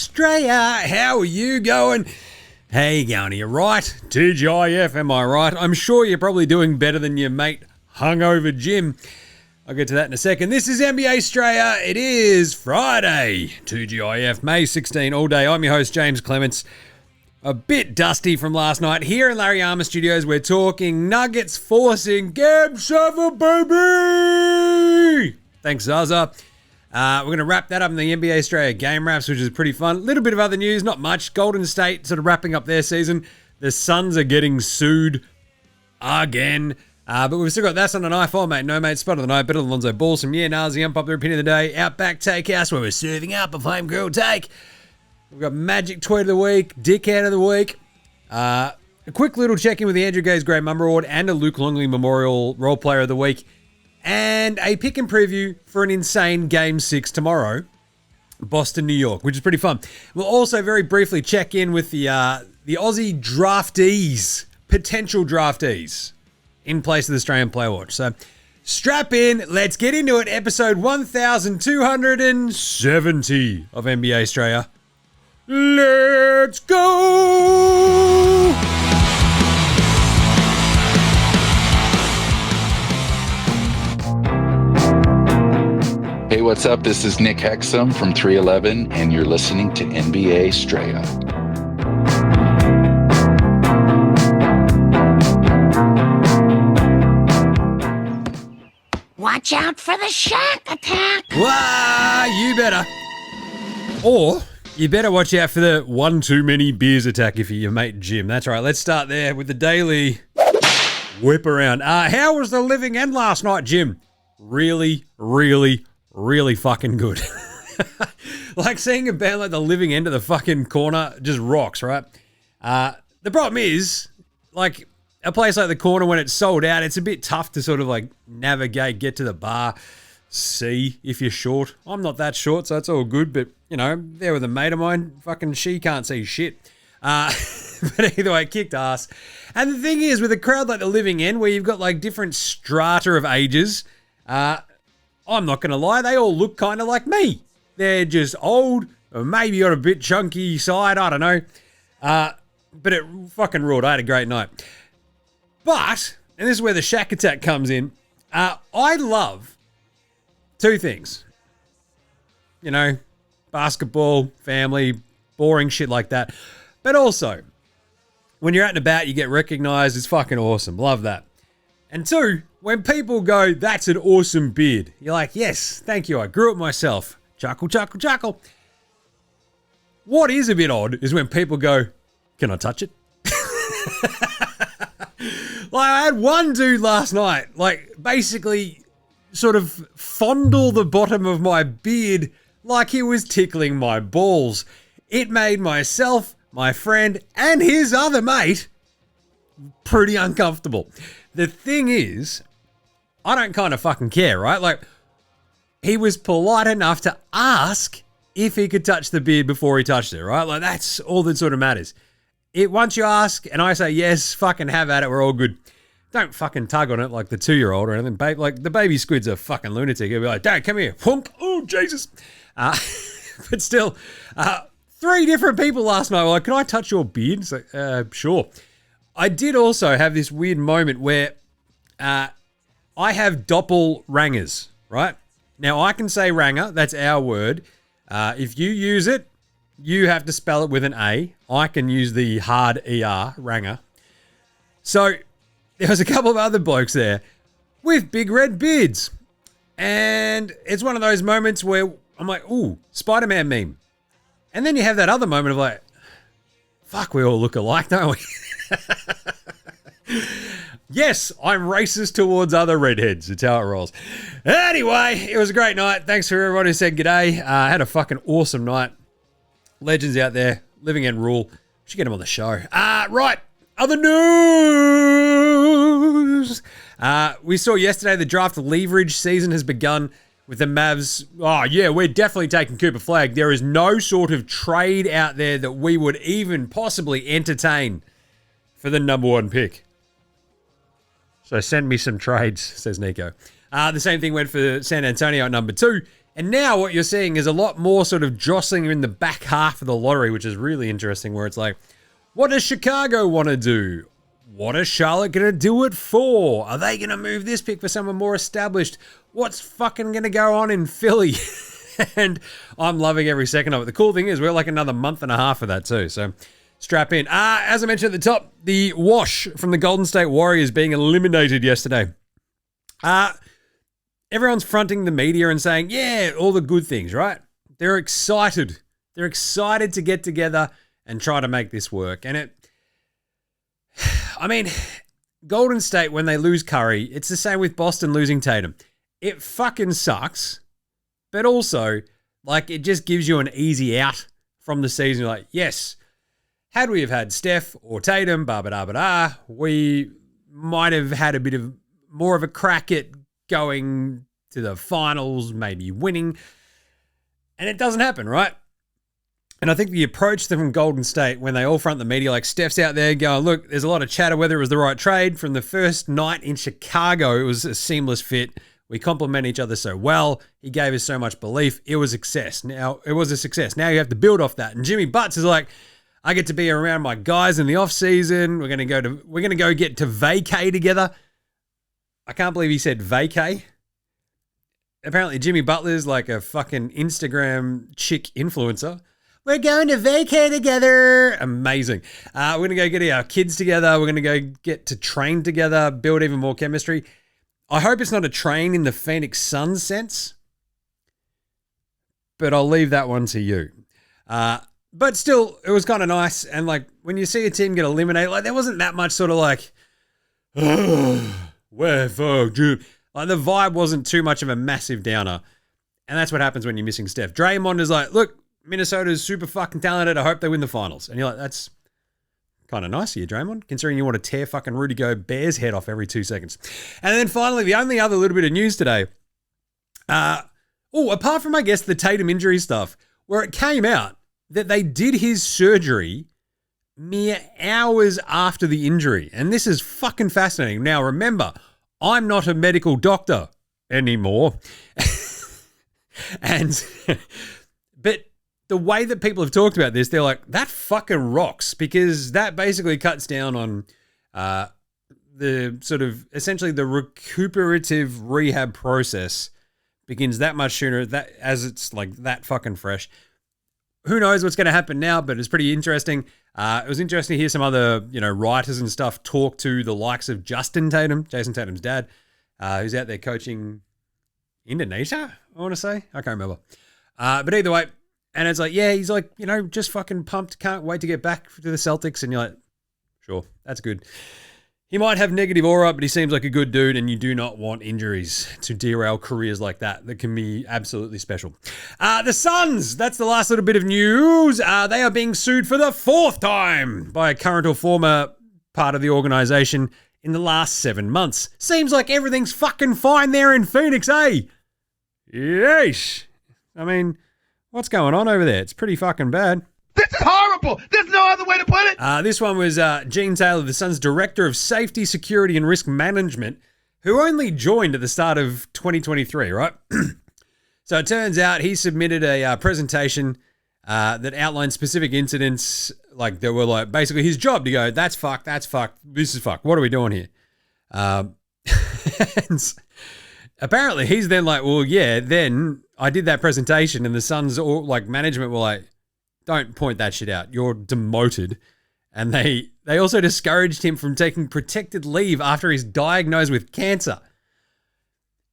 Straya, how are you going? How you going? Are you right? TGIF, am I right? I'm sure you're probably doing better than your mate hungover Jim. I'll get to that in a second. This is NBA Straya. It is Friday, 2GIF, May 16, all day. I'm your host, James Clements. A bit dusty from last night. Here in Larry Armour Studios, we're talking Nuggets forcing Game 7, baby! Thanks, Zaza. We're going to wrap that up in the NBA Straya game wraps, which is pretty fun. A little bit of other news, not much. Golden State sort of wrapping up their season. The Suns are getting sued again. But we've still got That's on an iPhone, mate. No, mate. Spud of the night. Better than Lonzo Ball. Some now's the unpopular opinion of the day. Outback Takehouse, where we're serving up a flame grilled take. We've got Magic Tweet of the Week, Dickhead of the Week. A quick little check-in with the Andrew Gaze Great Mamba Award and a Luke Longley Memorial Role Player of the Week. And a pick and preview for an insane Game 6 tomorrow. Boston, New York, which is pretty fun. We'll also very briefly check in with the Aussie draftees, potential draftees, in place of the Australian Player Watch. So strap in, let's get into it. Episode 1270 of NBA Straya. Let's go! Hey, what's up? This is Nick Hexum from 311, and you're listening to NBA Straya. Watch out for the shack attack. Wah, you better. Or you better watch out for the one too many beers attack if you're your mate Jim. That's right. Let's start there with the daily whip around. How was the living end last night, Jim? Really fucking good. Like seeing a band like the living end of the fucking corner just rocks, right? The problem is, like, a place like the corner, when it's sold out, it's a bit tough to sort of like navigate, get to the bar, see if you're short. I'm not that short, so it's all good, but you know, there with a mate of mine, fucking she can't see shit. But either way, kicked ass. And the thing is, with a crowd like the living end, where you've got like different strata of ages, I'm not going to lie, they all look kind of like me. They're just old, or maybe on a bit chunky side, I don't know. But it fucking ruled. I had a great night. But, and this is where the shack attack comes in, I love two things. You know, basketball, family, boring shit like that. But also, when you're out and about, you get recognized. It's fucking awesome. Love that. And two, when people go, that's an awesome beard, you're like, yes, thank you. I grew it myself. Chuckle, chuckle, chuckle. What is a bit odd is when people go, can I touch it? Like, I had one dude last night, like, basically sort of fondle the bottom of my beard like he was tickling my balls. It made myself, my friend, and his other mate pretty uncomfortable. The thing is, I don't kind of fucking care, right? Like, he was polite enough to ask if he could touch the beard before he touched it, right? Like, that's all that sort of matters. Once you ask and I say yes, fucking have at it, we're all good. Don't fucking tug on it like the 2-year-old or anything. Like, the baby squid's a fucking lunatic. He'll be like, Dad, come here. Whunk. Oh, Jesus. But still, 3 different people last night were like, can I touch your beard? It's like, sure. I did also have this weird moment where I have doppelrangers, right? Now, I can say ranger. That's our word. If you use it, you have to spell it with an A. I can use the hard ER, ranger. So there was a couple of other blokes there with big red beards. And it's one of those moments where I'm like, ooh, Spider-Man meme. And then you have that other moment of like, fuck, we all look alike, don't we? Yes, I'm racist towards other redheads. It's how it rolls. Anyway, it was a great night. Thanks for everyone who said g'day. I had a fucking awesome night. Legends out there, living end rule. Should get them on the show. Right, other news. We saw yesterday the draft leverage season has begun with the Mavs. Oh, yeah, we're definitely taking Cooper Flagg. There is no sort of trade out there that we would even possibly entertain for the number 1 pick. So send me some trades, says Nico. The same thing went for San Antonio at number 2. And now what you're seeing is a lot more sort of jostling in the back half of the lottery, which is really interesting, where it's like, what does Chicago want to do? What is Charlotte going to do it for? Are they going to move this pick for someone more established? What's fucking going to go on in Philly? And I'm loving every second of it. The cool thing is we're like another month and a half of that too, so strap in. As I mentioned at the top, the wash from the Golden State Warriors being eliminated yesterday. Everyone's fronting the media and saying, yeah, all the good things, right? They're excited. They're excited to get together and try to make this work. And Golden State, when they lose Curry, it's the same with Boston losing Tatum. It fucking sucks, but also, like, it just gives you an easy out from the season. You're like, yes, had we have had Steph or Tatum, we might have had a bit of more of a crack at going to the finals, maybe winning. And it doesn't happen, right? And I think the approach from Golden State, when they all front the media, like Steph's out there going, look, there's a lot of chatter whether it was the right trade. From the first night in Chicago, it was a seamless fit. We complement each other so well. He gave us so much belief. It was a success. Now you have to build off that. And Jimmy Butts is like, I get to be around my guys in the off season. We're gonna go get to vacay together. I can't believe he said vacay. Apparently Jimmy Butler's like a fucking Instagram chick influencer. We're going to vacay together. Amazing. We're going to go get our kids together. We're going to go get to train together, build even more chemistry. I hope it's not a train in the Phoenix Suns sense, but I'll leave that one to you. But still, it was kind of nice. And like when you see a team get eliminated, like there wasn't that much sort of like, where fuck, dude. Like the vibe wasn't too much of a massive downer. And that's what happens when you're missing Steph. Draymond is like, look, Minnesota's super fucking talented. I hope they win the finals. And you're like, that's kind of nice of you, Draymond, considering you want to tear fucking Rudy Gobert's head off every 2 seconds. And then finally, the only other little bit of news today, apart from, I guess, the Tatum injury stuff, where it came out that they did his surgery mere hours after the injury. And this is fucking fascinating. Now, remember, I'm not a medical doctor anymore. But the way that people have talked about this, they're like, that fucking rocks, because that basically cuts down on the sort of essentially the recuperative rehab process begins that much sooner as it's like that fucking fresh. Who knows what's going to happen now, but it's pretty interesting. It was interesting to hear some other, writers and stuff talk to the likes of Justin Tatum, Jason Tatum's dad, who's out there coaching Indonesia, I want to say. I can't remember. But either way, and it's like, yeah, he's like, just fucking pumped, can't wait to get back to the Celtics. And you're like, sure, that's good. He might have negative aura, but he seems like a good dude, and you do not want injuries to derail careers like that can be absolutely special. The Suns, that's the last little bit of news. They are being sued for the 4th time by a current or former part of the organization in the last 7 months. Seems like everything's fucking fine there in Phoenix, eh? Yeesh. I mean, what's going on over there? It's pretty fucking bad. This is horrible. There's no other way to put it. This one was Gene Taylor, the Suns' Director of Safety, Security, and Risk Management, who only joined at the start of 2023, right? So it turns out he submitted a presentation that outlined specific incidents, like that were like basically his job to go, that's fucked, this is fucked. What are we doing here? And apparently he's then like, well, yeah, then I did that presentation and the Suns like management were like, don't point that shit out. You're demoted. And they also discouraged him from taking protected leave after he's diagnosed with cancer.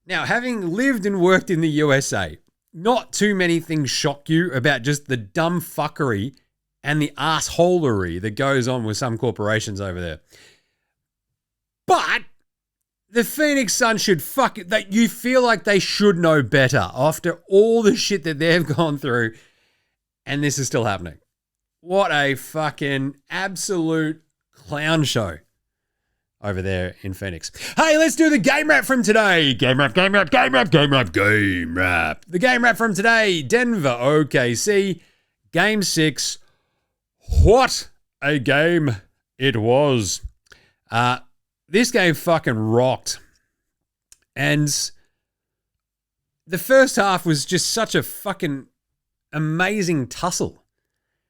Now, having lived and worked in the USA, not too many things shock you about just the dumb fuckery and the assholery that goes on with some corporations over there. But the Phoenix Suns should you feel like they should know better after all the shit that they've gone through. And this is still happening. What a fucking absolute clown show over there in Phoenix. Hey, let's do the game wrap from today. Game wrap. The game wrap from today, Denver OKC, Game 6. What a game it was. This game fucking rocked. And the first half was just such a fucking amazing tussle.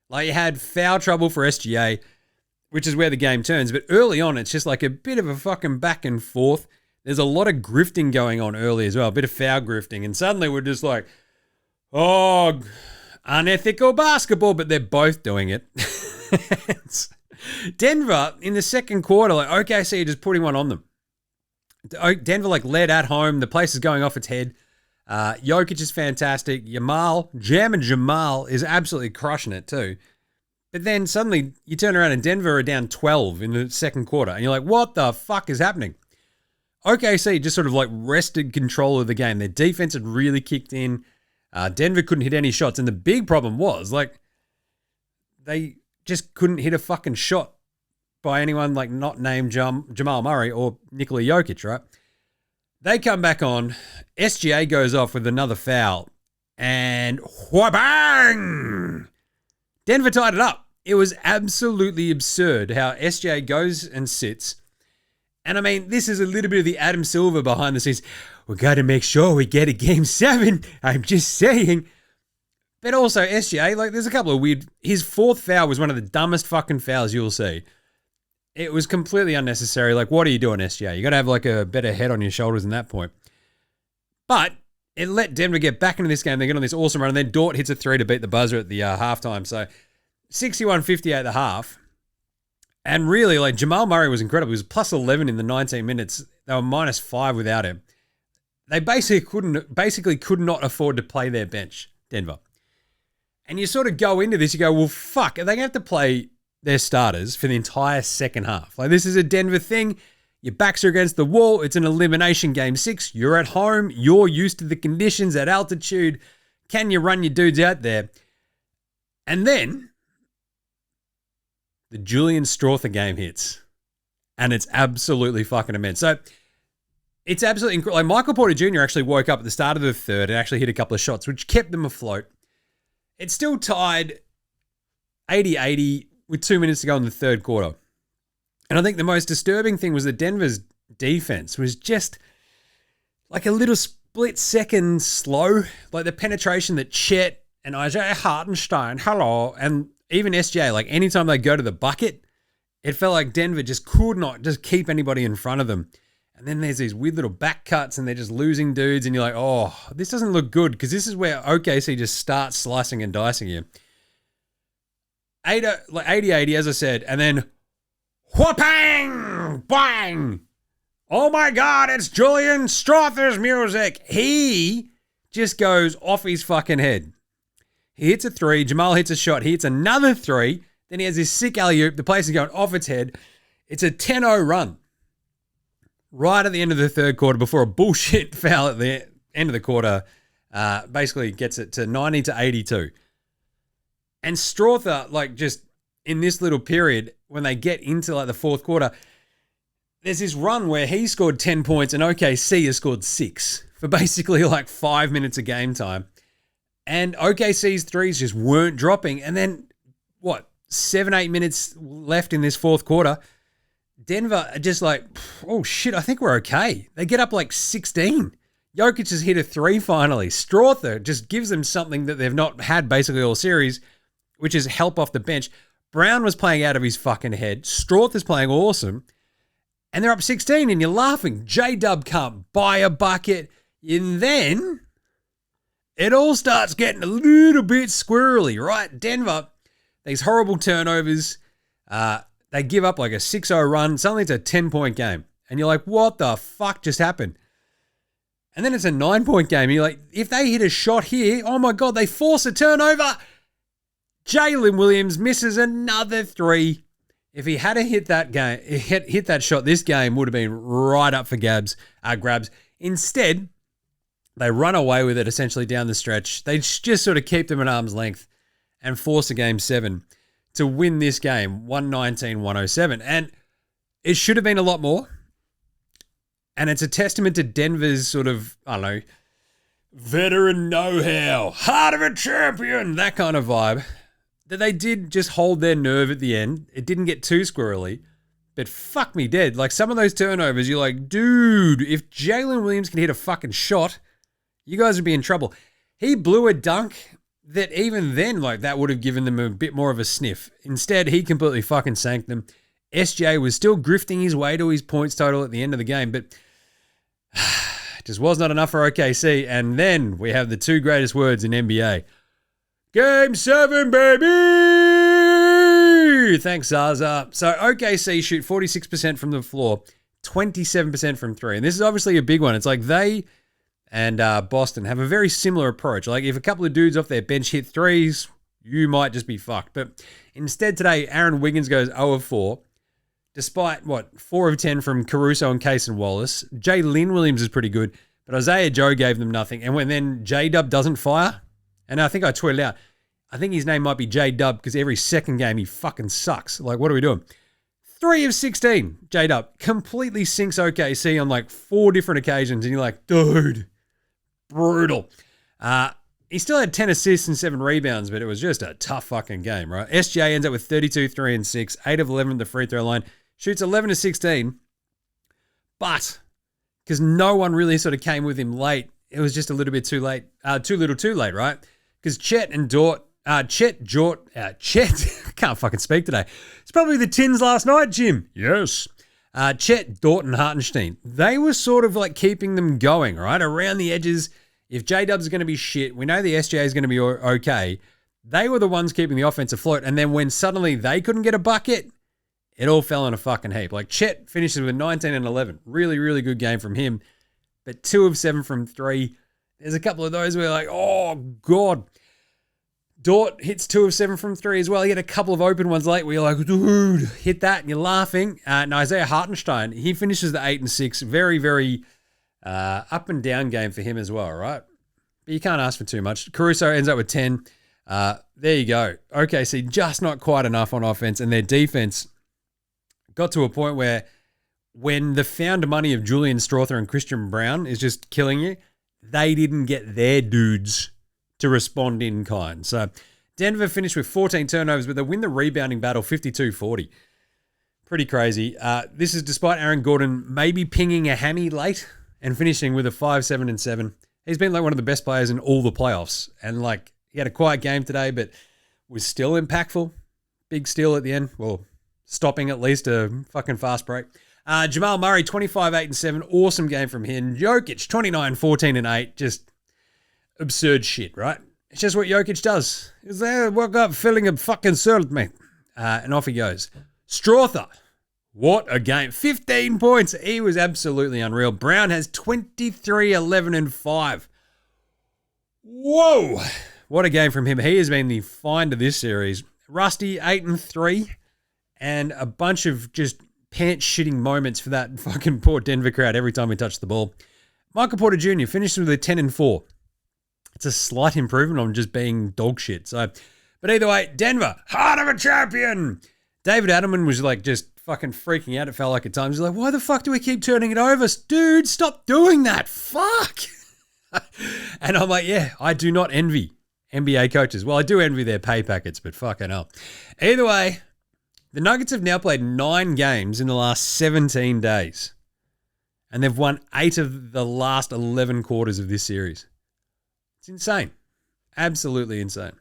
Like, you had foul trouble for SGA, which is where the game turns. But early on, it's just like a bit of a fucking back and forth. There's a lot of grifting going on early as well, a bit of foul grifting. And suddenly we're just like, oh, unethical basketball, but they're both doing it. Denver, in the second quarter, like OKC just putting one on them. Denver like led at home. The place is going off its head. Jokic is fantastic. Jamal is absolutely crushing it too. But then suddenly you turn around and Denver are down 12 in the second quarter. And you're like, what the fuck is happening? OKC just sort of like wrested control of the game. Their defense had really kicked in. Denver couldn't hit any shots. And the big problem was like they just couldn't hit a fucking shot by anyone like not named Jamal Murray or Nikola Jokic, right? They come back on. SGA goes off with another foul. And wha-bang! Denver tied it up. It was absolutely absurd how SGA goes and sits. And I mean, this is a little bit of the Adam Silver behind the scenes. We got to make sure we get a game 7. I'm just saying. But also SGA, like there's a couple of weird... His fourth foul was one of the dumbest fucking fouls you'll see. It was completely unnecessary. Like, what are you doing, SGA? You got to have like a better head on your shoulders in that point. But it let Denver get back into this game. They get on this awesome run, and then Dort hits a 3 to beat the buzzer at the halftime. So 61-58 at the half. And really, like Jamal Murray was incredible. He was plus 11 in the 19 minutes. They were minus 5 without him. They basically could not afford to play their bench, Denver. And you sort of go into this, you go, well, fuck, are they going to have to play their starters for the entire second half? Like, this is a Denver thing. Your backs are against the wall. It's an elimination game 6. You're at home. You're used to the conditions at altitude. Can you run your dudes out there? And then the Julian Strawther game hits. And it's absolutely fucking immense. So it's absolutely incredible. Like, Michael Porter Jr. actually woke up at the start of the third and actually hit a couple of shots, which kept them afloat. It's still tied 80-80 with 2 minutes to go in the third quarter. And I think the most disturbing thing was that Denver's defense was just like a little split second slow. Like the penetration that Chet and Isaiah Hartenstein, hello, and even SGA, like anytime they go to the bucket, it felt like Denver just could not just keep anybody in front of them. And then there's these weird little back cuts and they're just losing dudes. And you're like, oh, this doesn't look good, because this is where OKC just starts slicing and dicing you. 80-80, as I said. And then whoopang, bang. Oh my God, it's Julian Strawther's music. He just goes off his fucking head. He hits a 3. Jamal hits a shot. He hits another 3. Then he has this sick alley-oop. The place is going off its head. It's a 10-0 run. Right at the end of the third quarter, before a bullshit foul at the end of the quarter, basically gets it to 90-82. And Strawther, like just in this little period, when they get into like the fourth quarter, there's this run where he scored 10 points and OKC has scored 6 for basically like 5 minutes of game time. And OKC's threes just weren't dropping. And then, 7-8 minutes left in this fourth quarter, Denver are just like, oh shit, I think we're okay. They get up like 16. Jokic has hit a 3 finally. Strawther just gives them something that they've not had basically all series, which is help off the bench. Brown was playing out of his fucking head. Strawther's playing awesome. And they're up 16 and you're laughing. J-Dub can't buy a bucket. And then it all starts getting a little bit squirrely, right? Denver, these horrible turnovers. They give up like a 6-0 run. Suddenly it's a 10-point game. And you're like, what the fuck just happened? And then it's a 9-point game. You're like, if they hit a shot here, oh my God, they force a turnover. Jalen Williams misses another 3. If he had hit that game, hit that shot, this game would have been right up for grabs. Instead, they run away with it essentially down the stretch. They just sort of keep them at arm's length and force a game 7 to win this game, 119-107. And it should have been a lot more. And it's a testament to Denver's sort of, I don't know, veteran know-how, heart of a champion, that kind of vibe, that they did just hold their nerve at the end. It didn't get too squirrely, but fuck me dead. Like some of those turnovers, you're like, dude, if Jalen Williams can hit a fucking shot, you guys would be in trouble. He blew a dunk that even then, like, that would have given them a bit more of a sniff. Instead, he completely fucking sank them. SJ was still grifting his way to his points total at the end of the game, but just was not enough for OKC. And then we have the two greatest words in NBA. Game 7, baby! Thanks, Zaza. So OKC shoot 46% from the floor, 27% from three. And this is obviously a big one. It's like they and Boston have a very similar approach. Like, if a couple of dudes off their bench hit threes, you might just be fucked. But instead today, Aaron Wiggins goes 0 of 4. Despite, 4 of 10 from Caruso and Case and Wallace. Jalen Williams is pretty good, but Isaiah Joe gave them nothing. And when then J-Dub doesn't fire, and I think I tweeted out, I think his name might be J-Dub because every second game he fucking sucks. Like, what are we doing? 3 of 16, J-Dub completely sinks OKC on like 4 different occasions, and you're like, dude, brutal. He still had 10 assists and 7 rebounds, but it was just a tough fucking game, right? SJ ends up with 32, 3 and 6, 8 of 11 at the free throw line. Shoots 11 to 16, but because no one really sort of came with him late, it was just a little bit too late, too little too late, right? Because Chet, I can't fucking speak today. It's probably the Tins last night, Jim. Yes. Chet, Dort, and Hartenstein, they were sort of like keeping them going, right? Around the edges. If J-Dub's going to be shit, we know the SJ is going to be okay. They were the ones keeping the offense afloat, and then when suddenly they couldn't get a bucket, it all fell in a fucking heap. Like, Chet finishes with 19 and 11. Really, really good game from him. But 2 of 7 from 3. There's a couple of those where like, oh, God. Dort hits 2 of 7 from 3 as well. He had a couple of open ones late where you're like, dude, hit that, and you're laughing. And Isaiah Hartenstein, he finishes the 8 and 6. Very, very up and down game for him as well, right? But you can't ask for too much. Caruso ends up with 10. There you go. OKC just not quite enough on offense, and their defense got to a point where when the found money of Julian Strawther and Christian Brown is just killing you, they didn't get their dudes to respond in kind. So Denver finished with 14 turnovers, but they win the rebounding battle 52-40. Pretty crazy. This is despite Aaron Gordon maybe pinging a hammy late and finishing with a 5, 7, and 7. He's been like one of the best players in all the playoffs. And like, he had a quiet game today, but was still impactful. Big steal at the end. Well, stopping at least a fucking fast break. Jamal Murray, 25, 8, and 7. Awesome game from him. Jokic, 29, 14, and 8. Just absurd shit, right? It's just what Jokic does. He's there, woke up feeling a fucking absurd, mate. And off he goes. Strawther, what a game. 15 points. He was absolutely unreal. Brown has 23, 11, and 5. Whoa. What a game from him. He has been the find of this series. Rusty, 8 and 3. And a bunch of just pants-shitting moments for that fucking poor Denver crowd every time we touch the ball. Michael Porter Jr. finishes with a 10 and 4. It's a slight improvement on just being dog shit. So, but either way, Denver, heart of a champion. David Adelman was like just fucking freaking out. It felt like at times. He's like, why the fuck do we keep turning it over? Dude, stop doing that. Fuck. And I'm like, yeah, I do not envy NBA coaches. Well, I do envy their pay packets, but fucking hell. Either way, the Nuggets have now played 9 games in the last 17 days. And they've won 8 of the last 11 quarters of this series. It's insane. Absolutely insane.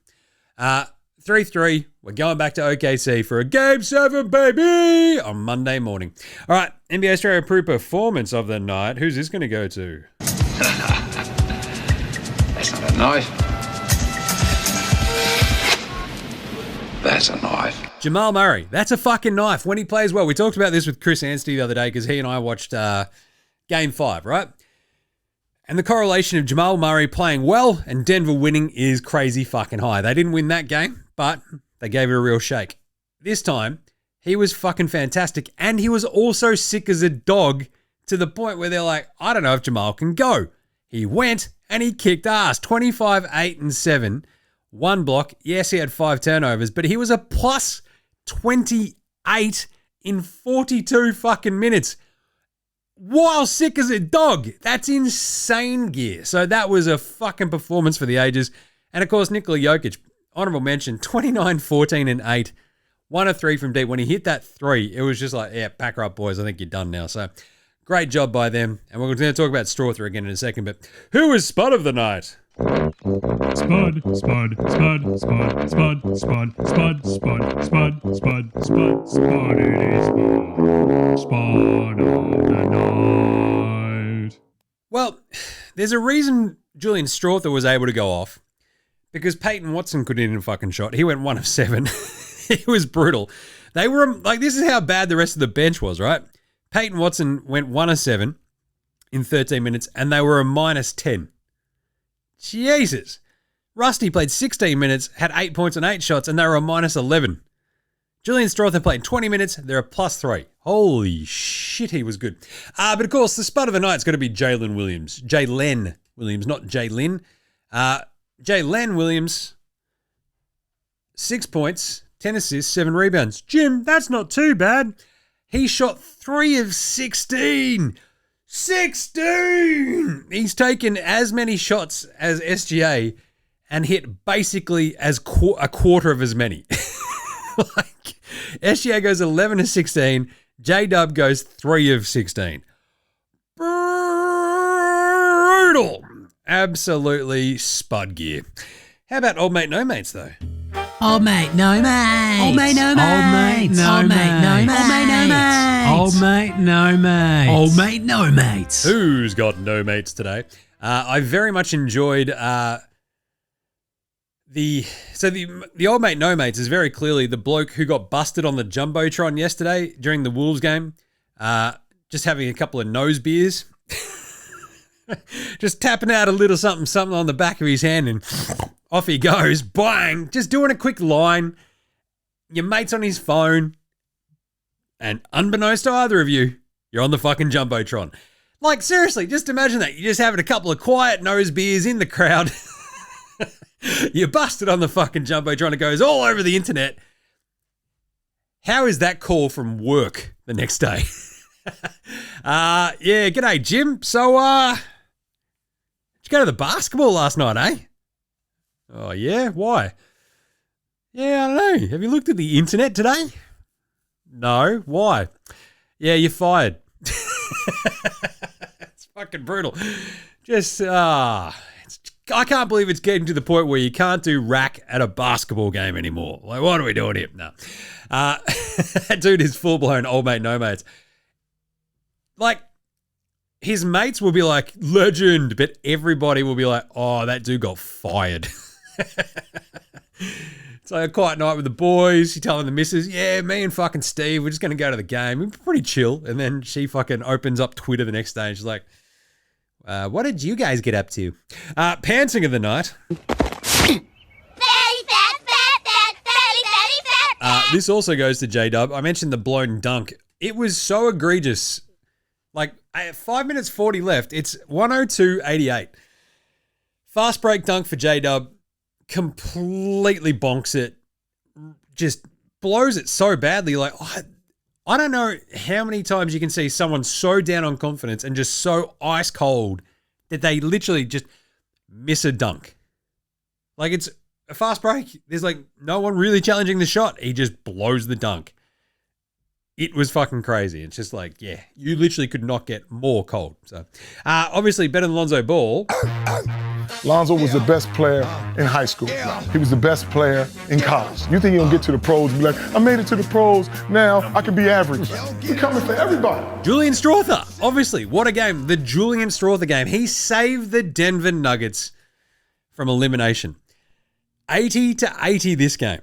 3-3. We're going back to OKC for a Game 7, baby, on Monday morning. All right, NBA Australia Pro Performance of the night. Who's this going to go to? That's not a knife. That's a knife. Jamal Murray. That's a fucking knife when he plays well. We talked about this with Chris Anstey the other day because he and I watched Game 5, right? And the correlation of Jamal Murray playing well and Denver winning is crazy fucking high. They didn't win that game, but they gave it a real shake. This time, he was fucking fantastic, and he was also sick as a dog to the point where they're like, I don't know if Jamal can go. He went and he kicked ass. 25, 8, and 7. 1 block. Yes, he had 5 turnovers, but he was a plus 28 in 42 fucking minutes. While sick as a dog. That's insane gear. So that was a fucking performance for the ages. And of course, Nikola Jokic, honorable mention, 29, 14, and 8. 1 of 3 from deep. When he hit that 3, it was just like, yeah, pack her up, boys. I think you're done now. So Great job by them. And we're going to talk about Strother again in a second. But who was Spud of the night? Spud, Spud, Spud, Spud, Spud, Spud, Spud, Spud, Spud, Spud, Spud, Spud, it is Spud of the night. Well, there's a reason Julian Strother was able to go off. Because Peyton Watson couldn't hit a fucking shot. He went 1 of 7. It was brutal. They were, like, this is how bad the rest of the bench was, right? Peyton Watson went 1 of 7 in 13 minutes, and they were a minus 10. Jesus. Rusty played 16 minutes, had 8 points on 8 shots, and they were a minus 11. Julian Strother played 20 minutes, they're a plus 3. Holy shit, he was good. But of course, the spud of the night's got to be Jalen Williams, not Jaylin. Jalen Williams, 6 points, 10 assists, 7 rebounds. Jim, that's not too bad. He shot 3 of 16. 16! He's taken as many shots as SGA and hit basically as a quarter of as many. Like, SGA goes 11 of 16. J-Dub goes 3 of 16. Brutal. Absolutely spud gear. How about old mate, no mates, though? Old mate, no mates. Old mate, no mates. Old mate, no mates. Old mate, no mates. Old mate, no mates. Who's got no mates today? I very much enjoyed the old mate no mates is very clearly the bloke who got busted on the Jumbotron yesterday during the Wolves game, just having a couple of nose beers. Just tapping out a little something on the back of his hand and off he goes. Bang! Just doing a quick line. Your mate's on his phone. And unbeknownst to either of you, you're on the fucking Jumbotron. Like, seriously, just imagine that. You're just having a couple of quiet nose beers in the crowd. You're busted on the fucking Jumbotron. It goes all over the internet. How is that call from work the next day? Yeah, g'day, Jim. So, did you go to the basketball last night, eh? Oh, yeah? Why? Yeah, I don't know. Have you looked at the internet today? No. Why? Yeah, you're fired. It's fucking brutal. Just, I can't believe it's getting to the point where you can't do rack at a basketball game anymore. Like, what are we doing here? No. That dude is full-blown old mate, no mates. Like, his mates will be like, legend, but everybody will be like, oh, that dude got fired. It's like a quiet night with the boys. You're telling the missus, yeah, me and fucking Steve, we're just going to go to the game. We're pretty chill. And then she fucking opens up Twitter the next day and she's like, what did you guys get up to? Pantsing of the night. This also goes to J-Dub. I mentioned the blown dunk. It was so egregious. Like, 5 minutes 40 left. It's 102.88. Fast break dunk for J-Dub. Completely bonks it. Just blows it so badly. Like, I don't know how many times you can see someone so down on confidence and just so ice cold that they literally just miss a dunk. Like, it's a fast break. There's like no one really challenging the shot. He just blows the dunk. It was fucking crazy. It's just like, yeah, you literally could not get more cold. So, obviously better than Lonzo Ball. Lonzo was the best player in high school. He was the best player in college. You think he'll get to the pros and be like, I made it to the pros, now I can be average. We're coming for everybody. Julian Strother, obviously, what a game. The Julian Strother game. He saved the Denver Nuggets from elimination. 80-80 this game.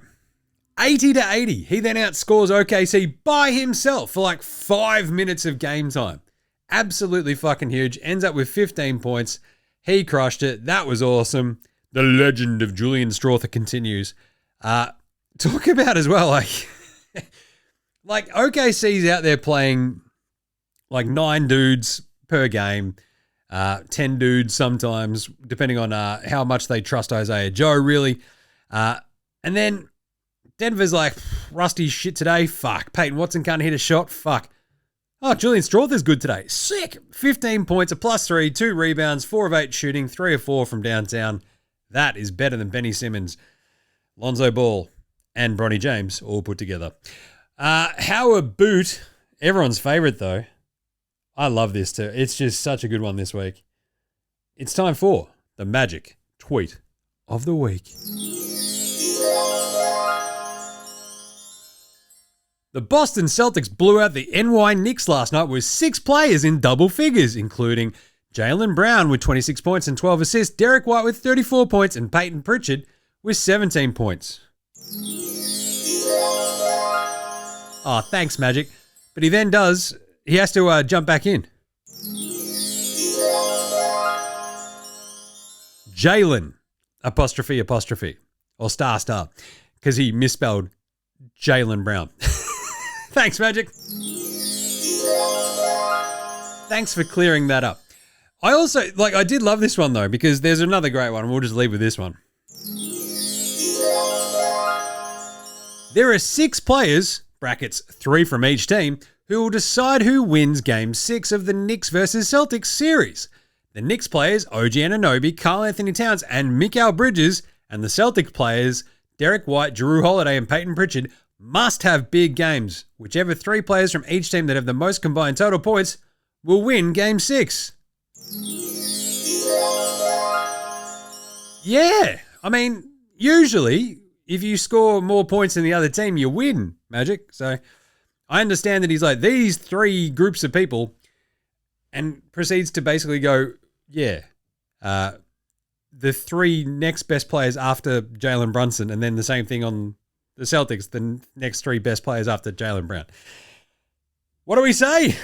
80-80. He then outscores OKC by himself for like 5 minutes of game time. Absolutely fucking huge. Ends up with 15 points. He crushed it. That was awesome. The legend of Julian Strother continues. Talk about as well, like OKC's out there playing like 9 dudes per game, 10 dudes sometimes, depending on how much they trust Isaiah Joe, really. And then Denver's like, rusty shit today. Fuck. Peyton Watson can't hit a shot. Fuck. Oh, Julian Strother's good today. Sick. 15 points, a +3, 2 rebounds, 4 of 8 shooting, 3 of 4 from downtown. That is better than Benny Simmons, Lonzo Ball, and Bronny James all put together. Howard Boot, everyone's favorite though. I love this too. It's just such a good one this week. It's time for the Magic Tweet of the Week. The Boston Celtics blew out the NY Knicks last night with 6 players in double figures, including Jaylen Brown with 26 points and 12 assists, Derek White with 34 points, and Peyton Pritchard with 17 points. Oh, thanks, Magic. But he has to jump back in. Jaylen, apostrophe, or star, because he misspelled Jaylen Brown. Thanks, Magic. Thanks for clearing that up. I did love this one, though, because there's another great one. We'll just leave with this one. There are 6 players, brackets 3 from each team, who will decide who wins Game 6 of the Knicks versus Celtics series. The Knicks players, OG Anunoby, Karl Anthony Towns, and Mikal Bridges, and the Celtic players, Derek White, Jrue Holiday, and Peyton Pritchard, must have big games. Whichever 3 players from each team that have the most combined total points will win Game 6. Yeah, I mean, usually, if you score more points than the other team, you win, Magic. So I understand that he's like, these 3 groups of people, and proceeds to basically go, the 3 next best players after Jalen Brunson, and then the same thing on the Celtics, the next 3 best players after Jaylen Brown. What do we say?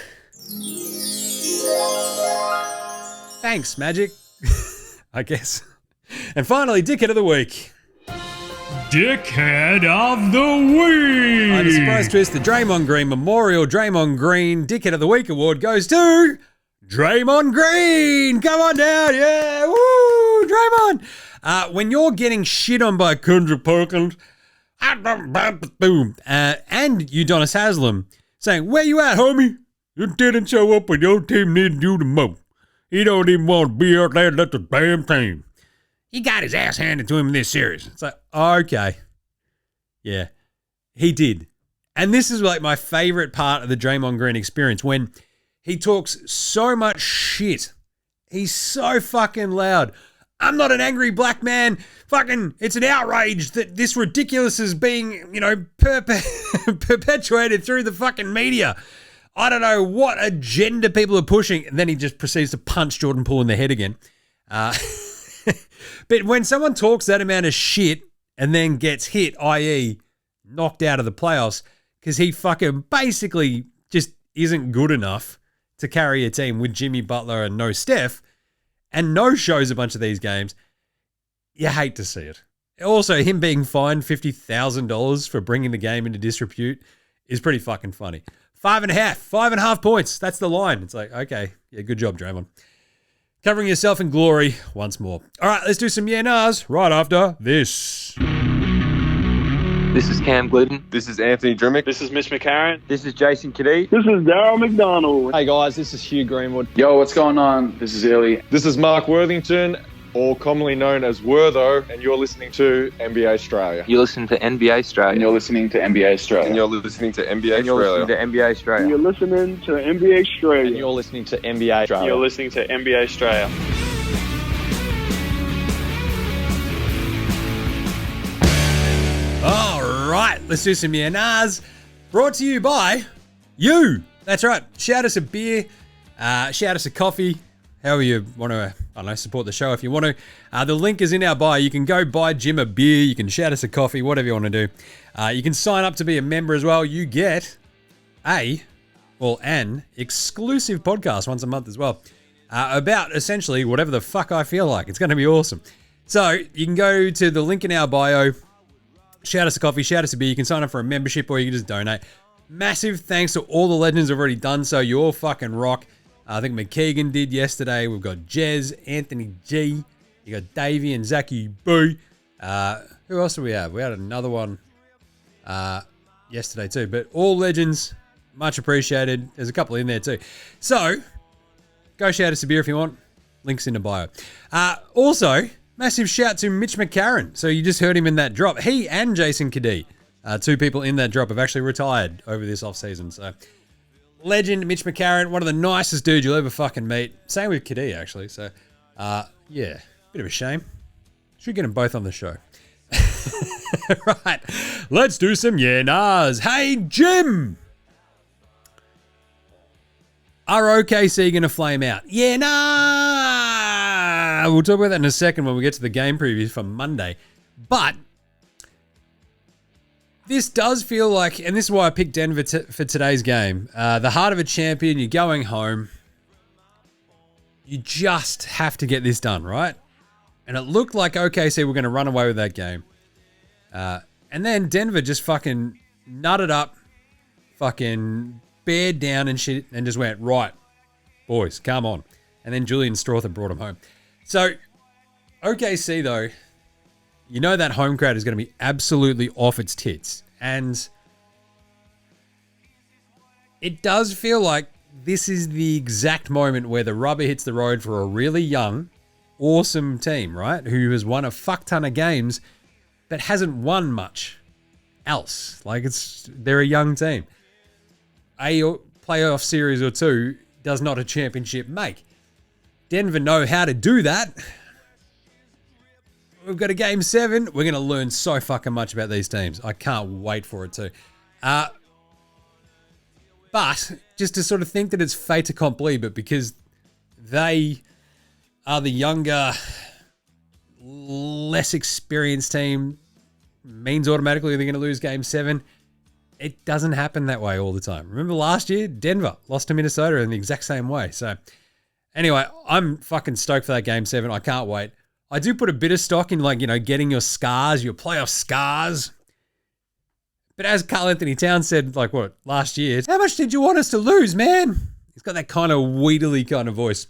Thanks, Magic. I guess. And finally, Dickhead of the Week. Dickhead of the Week! On a surprise twist, the Draymond Green Memorial Draymond Green Dickhead of the Week award goes to Draymond Green! Come on down, yeah! Woo! Draymond! When you're getting shit on by Kendrick Perkins, boom, and Udonis Haslem saying, where you at, homie? You didn't show up when your team needed you the most. He don't even want to be out there let the damn team. He got his ass handed to him in this series. It's like, okay. Yeah, he did. And this is like my favorite part of the Draymond Green experience, when he talks so much shit. He's so fucking loud. I'm not an angry black man. Fucking, it's an outrage that this ridiculous is being, perpetuated through the fucking media. I don't know what agenda people are pushing. And then he just proceeds to punch Jordan Poole in the head again. But when someone talks that amount of shit and then gets hit, i.e. knocked out of the playoffs, because he fucking basically just isn't good enough to carry a team with Jimmy Butler and no Steph, and no shows a bunch of these games, you hate to see it. Also, him being fined $50,000 for bringing the game into disrepute is pretty fucking funny. 5.5 points. That's the line. It's like, okay, yeah, good job, Draymond. Covering yourself in glory once more. All right, let's do some yeah-nahs right after this. This is Cam Glidden. This is Anthony Drimmick. This is Mitch McCarron. This is Jason Kadee. This is Darryl McDonald. Hey guys, this is Hugh Greenwood. Yo, what's going on? This is Illy. This is Mark Worthington, or commonly known as Wortho, and you're listening to NBA Straya. You're listening to NBA Straya. And you're listening to NBA Straya. And you're listening to NBA and you're listening to NBA Straya. And you're listening to NBA Straya. And you're listening to NBA Straya. You're listening to NBA Straya. All right, let's do some yeah-nahs. Brought to you by you. That's right. Shout us a beer. Shout us a coffee. However you want to, support the show if you want to. The link is in our bio. You can go buy Jim a beer. You can shout us a coffee, whatever you want to do. You can sign up to be a member as well. You get an exclusive podcast once a month as well about essentially whatever the fuck I feel like. It's going to be awesome. So you can go to the link in our bio. Shout us a coffee, shout us a beer. You can sign up for a membership or you can just donate. Massive thanks to all the legends who've already done so. You all fucking rock. I think McKeegan did yesterday. We've got Jez, Anthony G. You got Davey and Zachy B. Who else do we have? We had another one yesterday too. But all legends, much appreciated. There's a couple in there too. So, go shout us a beer if you want. Links in the bio. Also, massive shout to Mitch McCarron. So you just heard him in that drop. He and Jason Kadee, 2 people in that drop, have actually retired over this offseason. So legend Mitch McCarron, one of the nicest dudes you'll ever fucking meet. Same with Kadee, actually. So, yeah, bit of a shame. Should get them both on the show. Right, let's do some yeah-nahs. Hey, Jim! Are OKC going to flame out? Yeah, nah! We'll talk about that in a second when we get to the game preview for Monday. But this does feel like, and this is why I picked Denver for today's game, the heart of a champion, you're going home. You just have to get this done, right? And it looked like OKC were going to run away with that game. And then Denver just fucking nutted up, fucking bared down and shit, and just went, right, boys, come on. And then Julian Strawther brought him home. So, OKC, though, you know that home crowd is going to be absolutely off its tits. And it does feel like this is the exact moment where the rubber hits the road for a really young, awesome team, right? Who has won a fuck ton of games, but hasn't won much else. Like, they're a young team. A playoff series or two does not a championship make. Denver know how to do that. We've got a game 7. We're going to learn so fucking much about these teams. I can't wait for it too. But just to sort of think that it's fait accompli, but because they are the younger, less experienced team, means automatically they're going to lose game 7. It doesn't happen that way all the time. Remember last year, Denver lost to Minnesota in the exact same way. So anyway, I'm fucking stoked for that game 7. I can't wait. I do put a bit of stock in, like, you know, getting your scars, your playoff scars. But as Karl Anthony Towns said, like, what, last year, how much did you want us to lose, man? He's got that kind of wheedly kind of voice.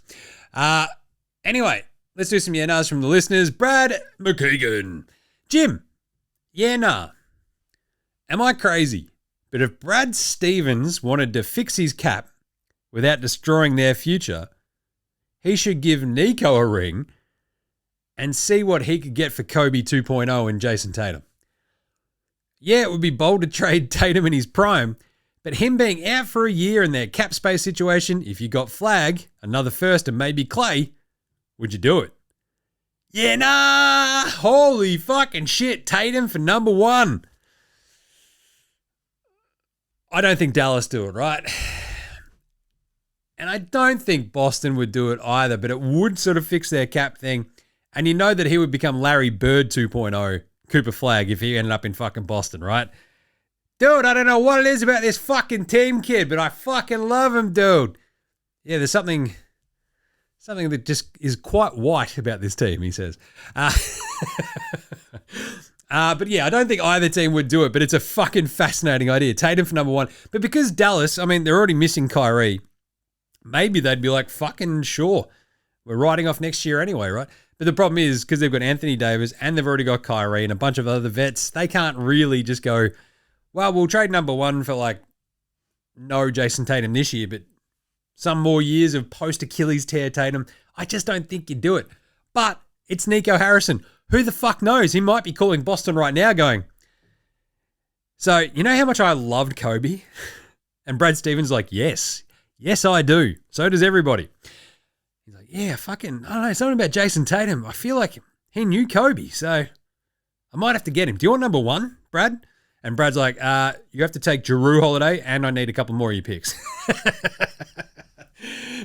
Anyway, let's do some yeah-nahs from the listeners. Brad McKeegan. Jim, yeah, nah. Am I crazy? But if Brad Stevens wanted to fix his cap without destroying their future, he should give Nico a ring and see what he could get for Kobe 2.0 and Jason Tatum. Yeah, it would be bold to trade Tatum in his prime, but him being out for a year in their cap space situation, if you got Flag, another first, and maybe Clay, would you do it? Yeah, nah! Holy fucking shit, Tatum for number 1. I don't think Dallas do it, right? And I don't think Boston would do it either, but it would sort of fix their cap thing. And you know that he would become Larry Bird 2.0, Cooper Flag, if he ended up in fucking Boston, right? Dude, I don't know what it is about this fucking team kid, but I fucking love him, dude. Yeah, there's something that just is quite white about this team, he says. But yeah, I don't think either team would do it, but it's a fucking fascinating idea. Tatum for number 1. But because Dallas, I mean, they're already missing Kyrie, maybe they'd be like, fucking sure. We're riding off next year anyway, right? But the problem is, because they've got Anthony Davis and they've already got Kyrie and a bunch of other vets, they can't really just go, well, we'll trade number 1 for like no Jason Tatum this year, but some more years of post-Achilles tear Tatum. I just don't think you'd do it. But it's Nico Harrison. Who the fuck knows? He might be calling Boston right now going, so you know how much I loved Kobe? And Brad Stevens like, yes, I do. So does everybody. He's like, yeah, fucking, I don't know, something about Jason Tatum. I feel like he knew Kobe, so I might have to get him. Do you want number 1, Brad? And Brad's like, you have to take Jrue Holiday, and I need a couple more of your picks.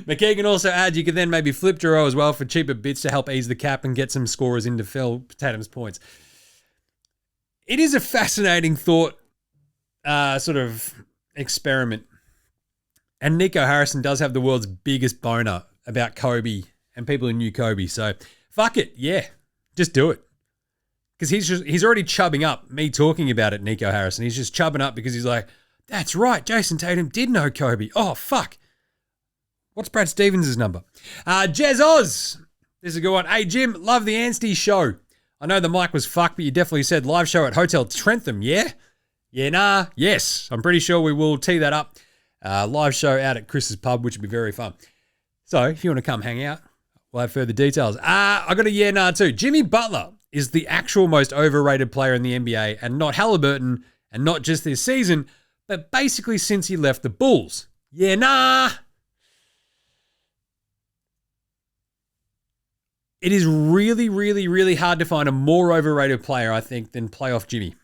McKeegan also adds you could then maybe flip Jrue as well for cheaper bits to help ease the cap and get some scorers in to fill Tatum's points. It is a fascinating thought sort of experiment. And Nico Harrison does have the world's biggest boner about Kobe and people who knew Kobe. So fuck it. Yeah, just do it. Because he's already chubbing up me talking about it, Nico Harrison. He's just chubbing up because he's like, that's right, Jason Tatum did know Kobe. Oh, fuck. What's Brad Stevens' number? Jez Oz. This is a good one. Hey, Jim, love the Anstey show. I know the mic was fucked, but you definitely said live show at Hotel Trentham, yeah? Yeah, nah, yes. I'm pretty sure we will tee that up. Live show out at Chris's Pub, which would be very fun. So if you want to come hang out, we'll have further details. I got a yeah, nah, too. Jimmy Butler is the actual most overrated player in the NBA, and not Halliburton, and not just this season, but basically since he left the Bulls. Yeah, nah. It is really, really, really hard to find a more overrated player, I think, than playoff Jimmy.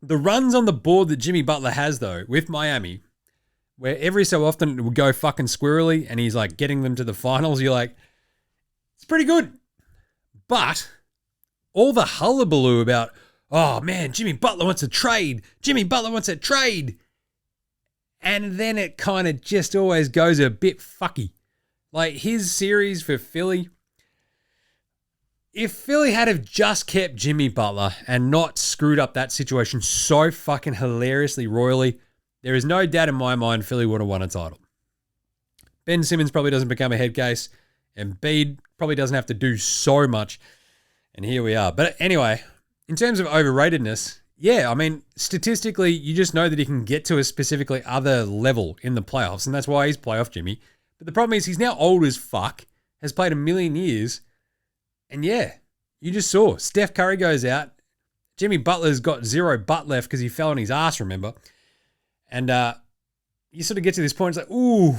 The runs on the board that Jimmy Butler has, though, with Miami, where every so often it would go fucking squirrely and he's like getting them to the finals, you're like, it's pretty good. But all the hullabaloo about, oh man, Jimmy Butler wants a trade. Jimmy Butler wants a trade. And then it kind of just always goes a bit fucky. Like his series for Philly, if Philly had have just kept Jimmy Butler and not screwed up that situation so fucking hilariously royally, there is no doubt in my mind Philly would have won a title. Ben Simmons probably doesn't become a head case, and Embiid probably doesn't have to do so much, and here we are. But anyway, in terms of overratedness, yeah, I mean, statistically, you just know that he can get to a specifically other level in the playoffs, and that's why he's playoff Jimmy. But the problem is he's now old as fuck, has played a million years, and yeah, you just saw Steph Curry goes out. Jimmy Butler's got zero butt left because he fell on his ass, remember? And you sort of get to this point, it's like, ooh,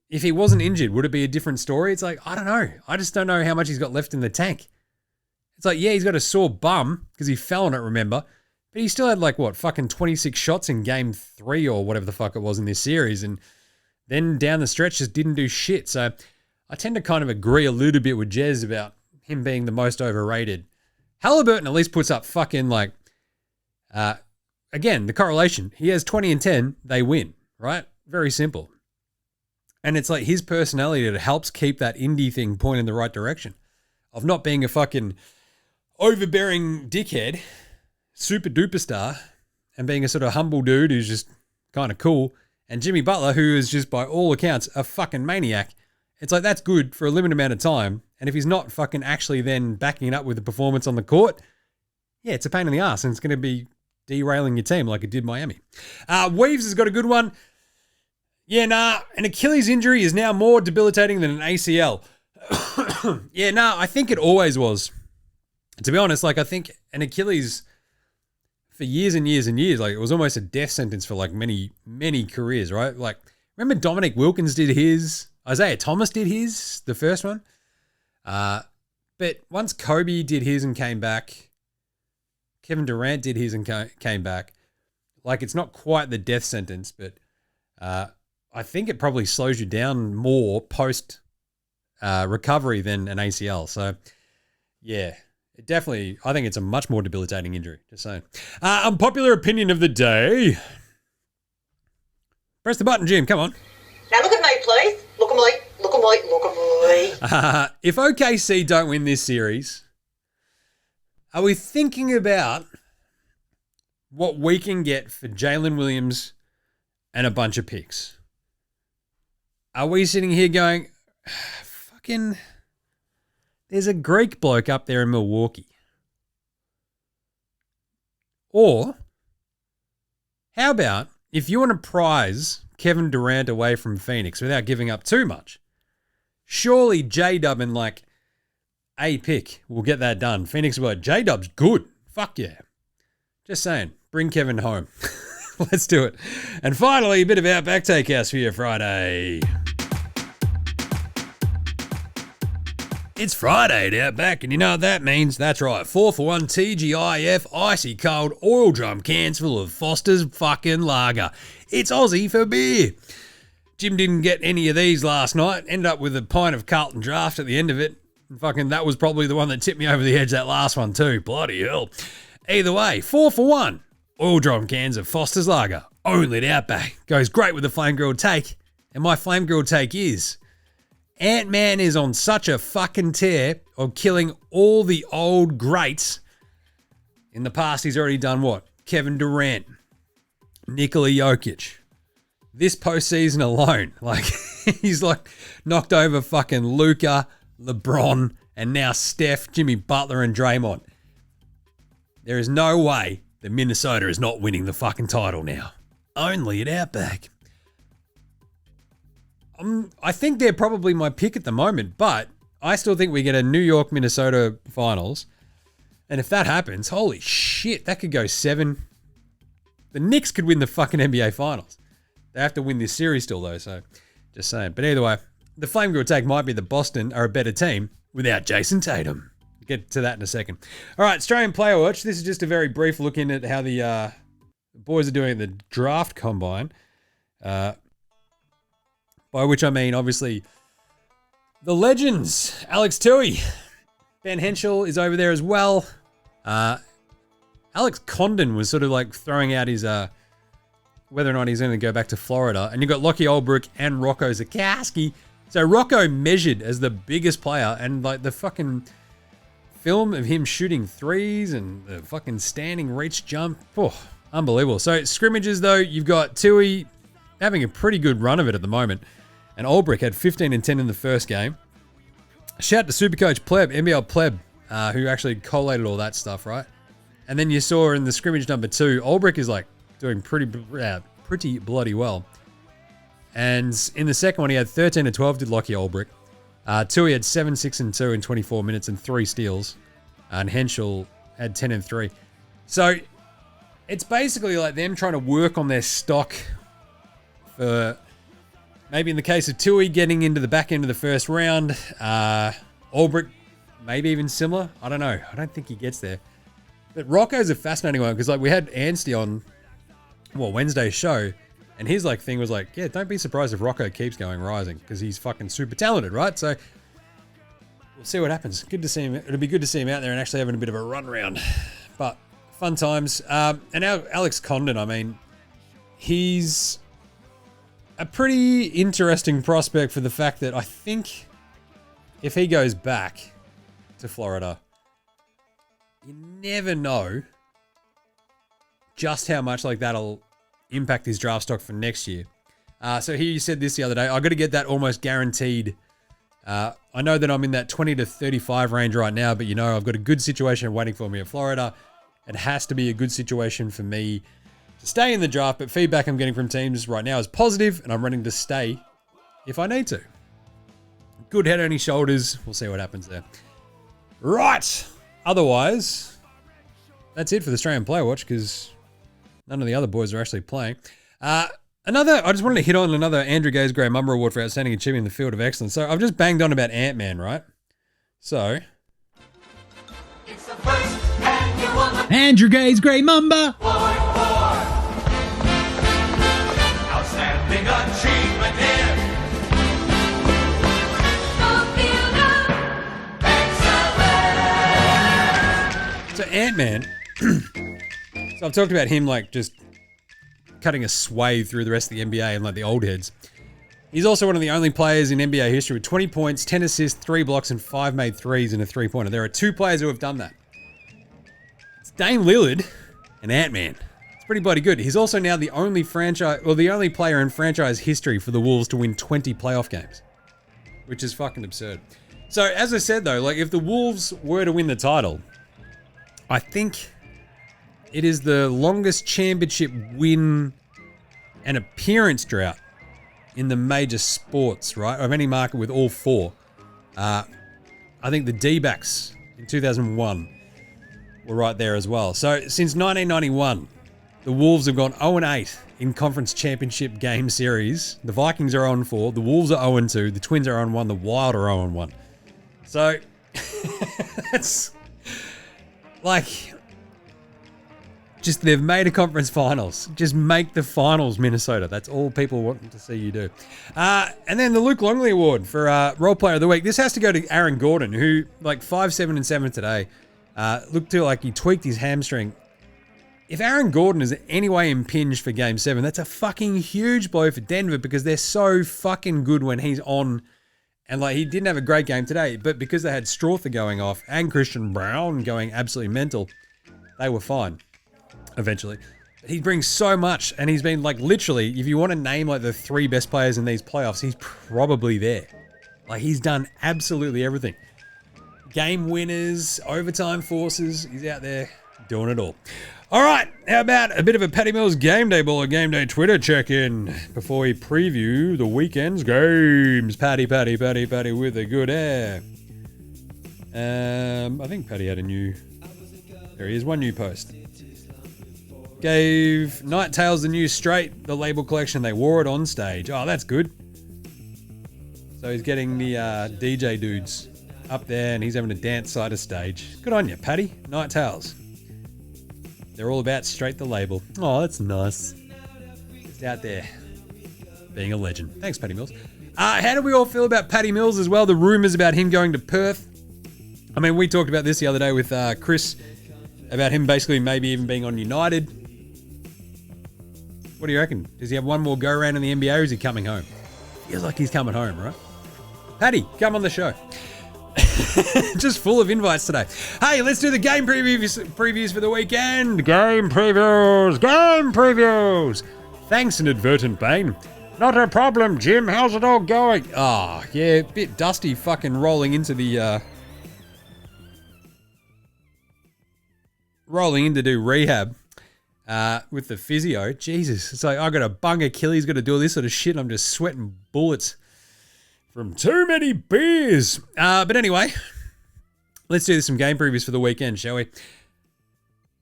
if he wasn't injured, would it be a different story? It's like, I don't know. I just don't know how much he's got left in the tank. It's like, yeah, he's got a sore bum because he fell on it, remember? But he still had like, what, fucking 26 shots in game 3 or whatever the fuck it was in this series. And then down the stretch just didn't do shit. So I tend to kind of agree a little bit with Jez about him being the most overrated. Halliburton at least puts up fucking like, again, the correlation. He has 20 and 10, they win, right? Very simple. And it's like his personality that helps keep that indie thing pointing in the right direction of not being a fucking overbearing dickhead, super duper star, and being a sort of humble dude who's just kind of cool. And Jimmy Butler, who is just by all accounts a fucking maniac. It's like that's good for a limited amount of time. And if he's not fucking actually then backing it up with the performance on the court, yeah, it's a pain in the ass and it's going to be derailing your team like it did Miami. Weaves has got a good one. Yeah, nah, an Achilles injury is now more debilitating than an ACL. Yeah, nah, I think it always was. To be honest, like I think an Achilles for years and years and years, like it was almost a death sentence for like many, many careers, right? Like remember Dominic Wilkins did his, Isaiah Thomas did his, the first one. But once Kobe did his and came back, Kevin Durant did his and came back. Like it's not quite the death sentence, but I think it probably slows you down more post recovery than an ACL. So yeah, it definitely, I think it's a much more debilitating injury. Just saying. Unpopular opinion of the day. Press the button, Jim. Come on. Now look at me, please. Look at me. Look at me. Look at me. If OKC don't win this series, are we thinking about what we can get for Jalen Williams and a bunch of picks? Are we sitting here going, fucking, there's a Greek bloke up there in Milwaukee? Or, how about if you want to prize Kevin Durant away from Phoenix without giving up too much, surely J-Dub and like a pick will get that done. Phoenix will go, J-Dub's good. Fuck yeah. Just saying, bring Kevin home. Let's do it. And finally, a bit of Outback Takehouse for you Friday. It's Friday at Outback, and you know what that means? That's right, 4-for-1 TGIF icy cold oil drum cans full of Foster's fucking lager. It's Aussie for beer. Jim didn't get any of these last night. Ended up with a pint of Carlton Draft at the end of it. And fucking that was probably the one that tipped me over the edge, that last one too. Bloody hell. Either way, 4-for-1 oil drum cans of Foster's lager. Only at Outback. Goes great with the flame grilled take. And my flame grilled take is Ant-Man is on such a fucking tear of killing all the old greats. In the past, he's already done what? Kevin Durant, Nikola Jokic. This postseason alone, like he's like knocked over fucking Luka, LeBron, and now Steph, Jimmy Butler, and Draymond. There is no way that Minnesota is not winning the fucking title now. Only at Outback. I think they're probably my pick at the moment, but I still think we get a New York-Minnesota finals. And if that happens, holy shit, that could go 7. The Knicks could win the fucking NBA finals. They have to win this series still, though, so just saying. But either way, the Flame Girl take might be the Boston are a better team without Jason Tatum. Get to that in a second. All right, Australian Player Watch. This is just a very brief look in at how the boys are doing at the draft combine. By which I mean, obviously, the legends. Alex Tui. Ben Henschel is over there as well. Alex Condon was sort of like throwing out his whether or not he's going to go back to Florida. And you've got Lockie Olbrich and Rocco Zakowski. So Rocco measured as the biggest player, and like the fucking film of him shooting threes and the fucking standing reach jump. Oh, unbelievable. So scrimmages though, you've got Tui having a pretty good run of it at the moment. And Olbrich had 15 and 10 in the first game. Shout out to Supercoach Pleb, NBL Pleb, who actually collated all that stuff, right? And then you saw in the scrimmage number 2, Olbrich is like doing pretty bloody well. And in the second one, he had 13 and 12, did Lockie Olbrich. Tui had 7, 6 and 2 in 24 minutes and 3 steals. And Henschel had 10 and 3. So it's basically like them trying to work on their stock for maybe in the case of Tui getting into the back end of the first round. Olbrich, maybe even similar. I don't know. I don't think he gets there. But Rocco's a fascinating one because like we had Anstey on Wednesday's show, and his like thing was like, yeah, don't be surprised if Rocco keeps going rising because he's fucking super talented, right? So we'll see what happens. Good to see him. It'll be good to see him out there and actually having a bit of a run round. But fun times. And now Alex Condon, I mean, he's a pretty interesting prospect for the fact that I think if he goes back to Florida, you never know just how much like that'll impact his draft stock for next year. So he said this the other day, I got to get that almost guaranteed. I know that I'm in that 20 to 35 range right now, but you know, I've got a good situation waiting for me in Florida. It has to be a good situation for me to stay in the draft, but feedback I'm getting from teams right now is positive, and I'm ready to stay if I need to. Good head on his shoulders. We'll see what happens there. Right. Otherwise, that's it for the Australian Player Watch because none of the other boys are actually playing. I just wanted to hit on another Andrew Gaze Gray MAMBA Award for Outstanding Achievement in the Field of Excellence. So I've just banged on about Ant-Man, right? So Andrew Gaze Gray MAMBA. Outstanding achievement here. So Ant-Man, so I've talked about him like just cutting a swathe through the rest of the NBA and like the old heads. He's also one of the only players in NBA history with 20 points, 10 assists, 3 blocks, and 5 made threes in a three-pointer. There are 2 players who have done that. It's Dame Lillard and Ant-Man. It's pretty bloody good. He's also now the only player in franchise history for the Wolves to win 20 playoff games, which is fucking absurd. So as I said though, like if the Wolves were to win the title, I think it is the longest championship win and appearance drought in the major sports, right? Of any market with all 4. I think the D-backs in 2001 were right there as well. So since 1991, the Wolves have gone 0-8 in conference championship game series. The Vikings are 0-4. The Wolves are 0-2. The Twins are 0-1. The Wild are 0-1. So that's like, just they've made a conference finals. Just make the finals, Minnesota. That's all people want to see you do. And then the Luke Longley Award for Role Player of the Week. This has to go to Aaron Gordon, who like 5, 7, and 7 today. Looked to like he tweaked his hamstring. If Aaron Gordon is in any way impinged for Game 7, that's a fucking huge blow for Denver because they're so fucking good when he's on. And like he didn't have a great game today, but because they had Strother going off and Christian Brown going absolutely mental, they were fine eventually. But he brings so much, and he's been like literally, if you want to name like the 3 best players in these playoffs, he's probably there. Like he's done absolutely everything. Game winners, overtime forces, he's out there doing it all. All right, how about a bit of a Patty Mills Game Day Ball or Game Day Twitter check-in before we preview the weekend's games. Patty with a good air. I think Patty had a new... There he is, one new post. gave Night Tales the new Straight, the label collection. They wore it on stage. Oh, that's good. So he's getting the DJ dudes up there and he's having a dance side of stage. Good on you, Paddy. Night Tales. They're all about Straight the label. Oh, that's nice. Just out there being a legend. Thanks, Paddy Mills. How do we all feel about Paddy Mills as well? The rumours about him going to Perth. I mean, we talked about this the other day with Chris about him basically maybe even being on United. What do you reckon? Does he have one more go around in the NBA or is he coming home? Feels like he's coming home, right? Paddy, come on the show. Just full of invites today. Hey, let's do the game previews for the weekend. Game previews. Thanks, Inadvertent Bane. Not a problem, Jim. How's it all going? Oh, yeah, a bit dusty fucking rolling into the... rolling in to do rehab with the physio. Jesus, it's like I got a bung Achilles, got to do all this sort of shit, and I'm just sweating bullets from too many beers. But anyway, let's do some game previews for the weekend, shall we?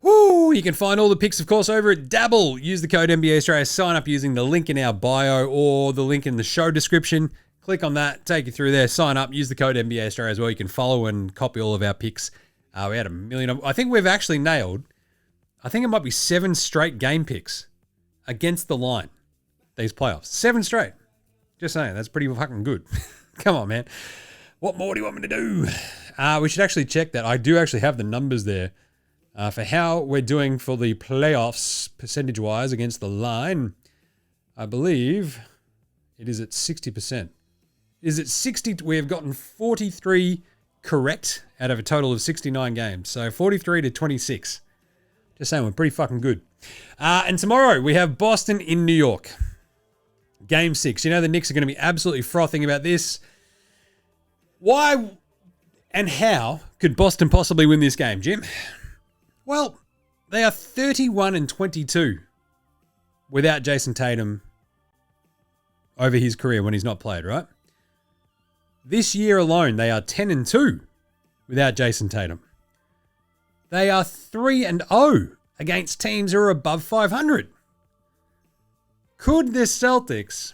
Woo! You can find all the picks, of course, over at Dabble. Use the code NBA Australia. Sign up using the link in our bio or the link in the show description. Click on that, take you through there. Sign up. Use the code NBA Australia as well. You can follow and copy all of our picks. We had a million. I think we've actually nailed, I think it might be 7 straight game picks against the line these playoffs. 7 straight. Just saying, that's pretty fucking good. Come on, man. What more do you want me to do? We should actually check that. I do actually have the numbers there for how we're doing for the playoffs percentage-wise against the line. I believe it is at 60%. Is it 60? We have gotten 43 correct out of a total of 69 games. So 43 to 26. Just saying, we're pretty fucking good. And tomorrow we have Boston in New York. Game 6. You know the Knicks are going to be absolutely frothing about this. Why and how could Boston possibly win this game, Jim? Well, they are 31-22 without Jason Tatum over his career when he's not played, right? This year alone, they are 10-2 without Jason Tatum. They are 3-0 against teams who are above 500. Could the Celtics